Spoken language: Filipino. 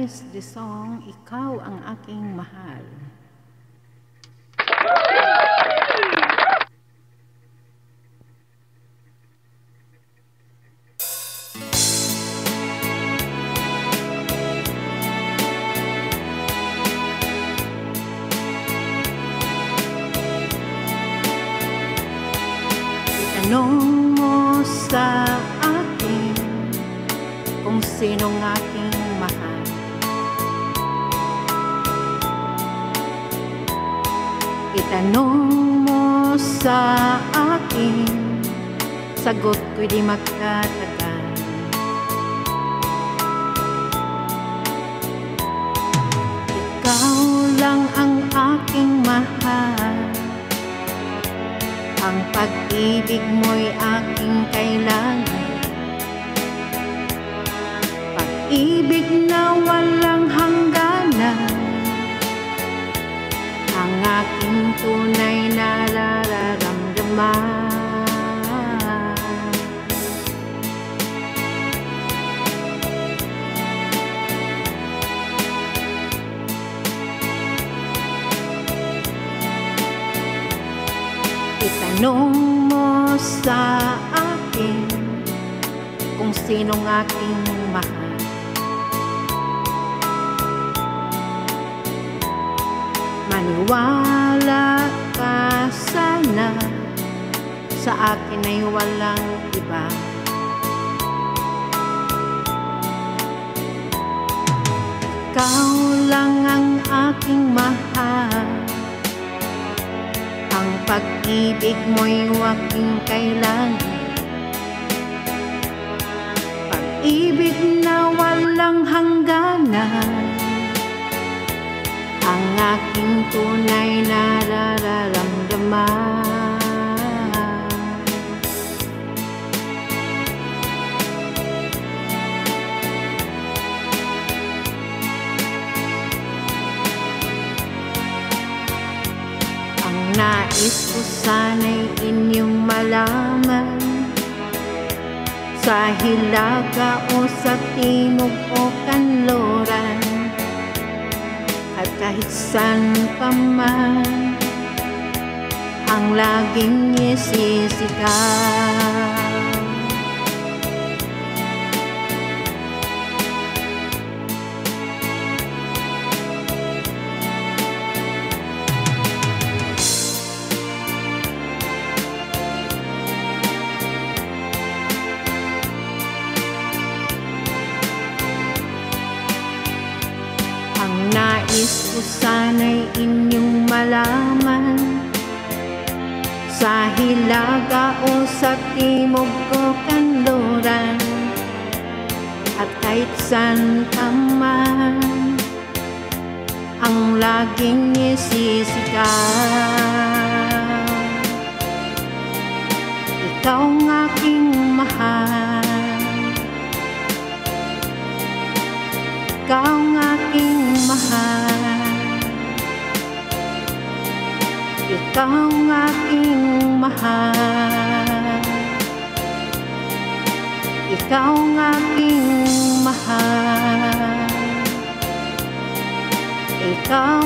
is the song, Ikaw ang Aking Mahal. Itanong mo sa akin kung sinong aking mahal. Itanong mo sa akin, sagot ko'y di magtatagal. Ikaw lang ang aking mahal, ang pag-ibig mo'y aking kailangan. Pag-ibig na walang hangganan, ang aking tunay na nararamdaman. Itanong mo sa akin kung sinong aking mahal. Maniwala ka sana, sa akin ay walang iba. Ikaw lang ang aking mahal, ang pag-ibig mo'y aking kailangan. Pag-ibig na walang hangganan, ang aking tunay na nararamdaman. Ang nais ko sana'y inyong malaman, sa hilaga o sa timog o kanluran, at kahit saan pa man, ang laging isisigaw. Ang nais ko sana'y inyong malaman, sa hilaga o sa timog o kanluran, at kahit saan ka man, ang laging isisigaw. Ikaw ang aking mahal, ikaw ang aking mahal, ikaw ang aking mahal, ikaw ang aking mahal, ikaw